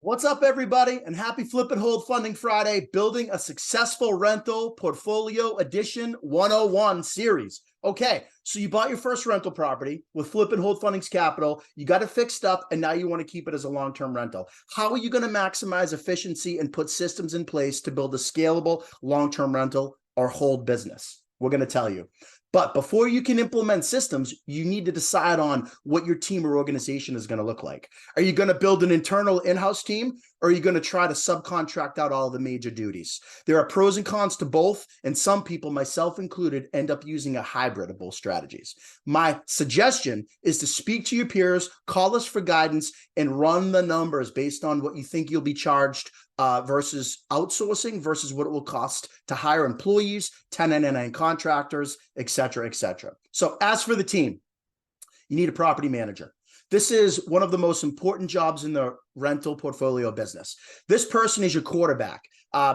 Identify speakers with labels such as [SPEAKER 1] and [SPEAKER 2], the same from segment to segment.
[SPEAKER 1] What's up, everybody, and happy Flip and Hold Funding Friday, Building a Successful Rental Portfolio Edition 101 series. Okay, so you bought your first rental property with Flip and Hold Funding's capital, you got it fixed up, and now you want to keep it as a long-term rental. How are you going to maximize efficiency and put systems in place to build a scalable long-term rental or hold business? We're going to tell you. But before you can implement systems, you need to decide on what your team or organization is going to look like. Are you going to build an internal in-house team, or are you going to try to subcontract out all the major duties? There are pros and cons to both, and some people, myself included, end up using a hybrid of both strategies. My suggestion is to speak to your peers, call us for guidance, and run the numbers based on what you think you'll be charged versus outsourcing versus what it will cost to hire employees, 1099 contractors, et cetera, et cetera. So as for the team, you need a property manager. This is one of the most important jobs in the rental portfolio business. This person is your quarterback.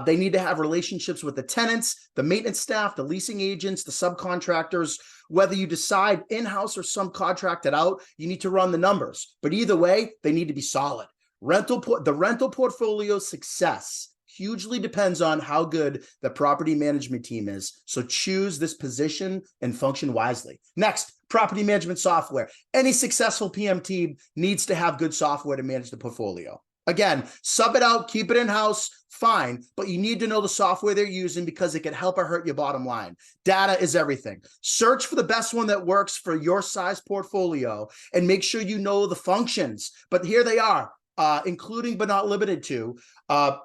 [SPEAKER 1] They need to have relationships with the tenants, the maintenance staff, the leasing agents, the subcontractors. Whether you decide in-house or subcontract out, you need to run the numbers. But either way, they need to be solid. The rental portfolio success hugely depends on how good the property management team is. So choose this position and function wisely. Next, property management software. Any successful PM team needs to have good software to manage the portfolio. Again, sub it out, keep it in-house, fine, but you need to know the software they're using because it can help or hurt your bottom line. Data is everything. Search for the best one that works for your size portfolio and make sure you know the functions. But here they are. Including but not limited to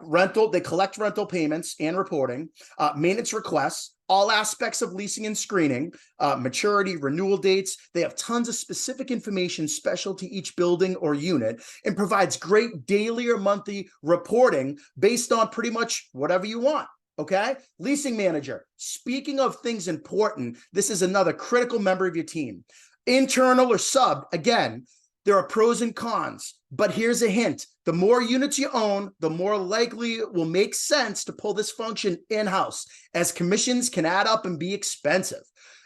[SPEAKER 1] rental. They collect rental payments and reporting, maintenance requests, all aspects of leasing and screening, maturity, renewal dates. They have tons of specific information special to each building or unit and provides great daily or monthly reporting based on pretty much whatever you want. Okay, leasing manager. Speaking of things important, this is another critical member of your team. Internal or sub, again, there are pros and cons, but here's a hint. The more units you own, the more likely it will make sense to pull this function in-house, as commissions can add up and be expensive.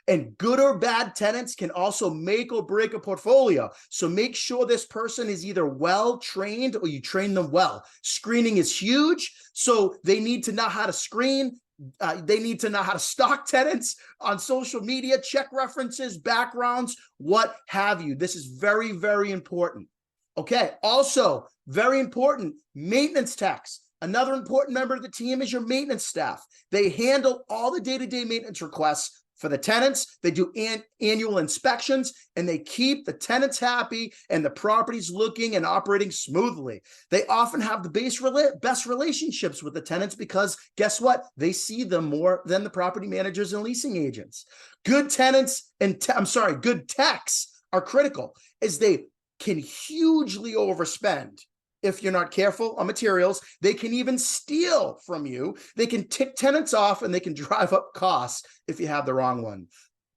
[SPEAKER 1] And good or bad tenants can also make or break a portfolio. So make sure this person is either well-trained or you train them well. Screening is huge, so they need to know how to screen. They need to know how to stalk tenants on social media, check references, backgrounds, what have you. This is very, very important. Okay, also very important, maintenance techs. Another important member of the team is your maintenance staff. They handle all the day-to-day maintenance requests for the tenants. They do annual inspections, and they keep the tenants happy and the properties looking and operating smoothly. They often have the best relationships with the tenants because guess what? They see them more than the property managers and leasing agents. Good tenants and good techs are critical as they can hugely overspend. If you're not careful on materials, they can even steal from you. They can tick tenants off and they can drive up costs if you have the wrong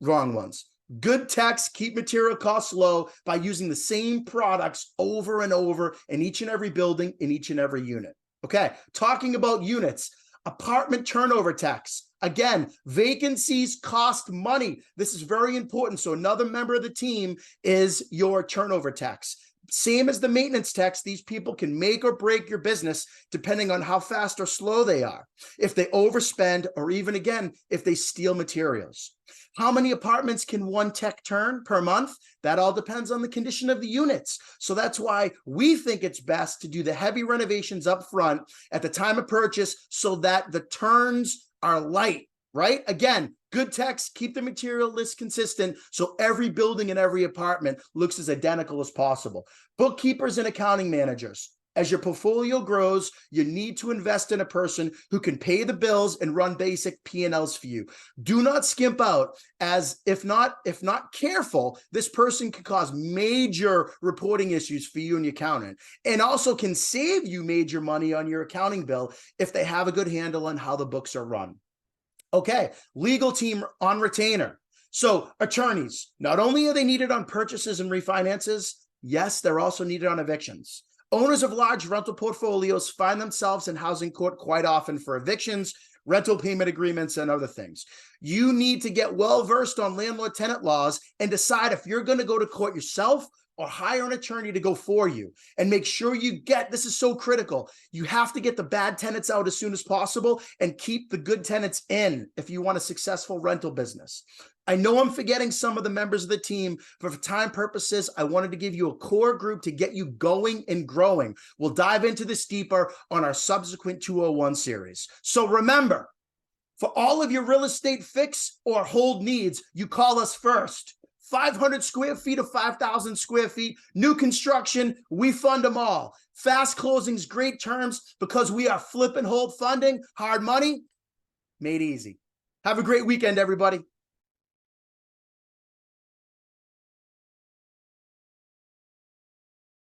[SPEAKER 1] ones. Good techs keep material costs low by using the same products over and over in each and every building, in each and every unit. Okay, talking about units, apartment turnover techs. Again, vacancies cost money. This is very important. So another member of the team is your turnover techs. Same as the maintenance techs, these people can make or break your business depending on how fast or slow they are. If they overspend, or even again, if they steal materials. How many apartments can one tech turn per month? That all depends on the condition of the units. So that's why we think it's best to do the heavy renovations up front at the time of purchase so that the turns are light, right? Again, good techs keep the material list consistent so every building and every apartment looks as identical as possible. Bookkeepers and accounting managers. As your portfolio grows, you need to invest in a person who can pay the bills and run basic P&Ls for you. Do not skimp out, as if not careful, this person can cause major reporting issues for you and your accountant, and also can save you major money on your accounting bill if they have a good handle on how the books are run. Okay, legal team on retainer. So attorneys, not only are they needed on purchases and refinances, yes, they're also needed on evictions. Owners of large rental portfolios find themselves in housing court quite often for evictions, rental payment agreements, and other things. You need to get well-versed on landlord-tenant laws and decide if you're going to go to court yourself or hire an attorney to go for you, and make sure you get, this is so critical, you have to get the bad tenants out as soon as possible and keep the good tenants in if you want a successful rental business. I know I'm forgetting some of the members of the team, but for time purposes, I wanted to give you a core group to get you going and growing. We'll dive into this deeper on our subsequent 201 series. So remember, for all of your real estate fix or hold needs, you call us first. 500 square feet of 5,000 square feet, new construction, we fund them all. Fast closings, great terms, because we are flip and hold funding, hard money, made easy. Have a great weekend, everybody.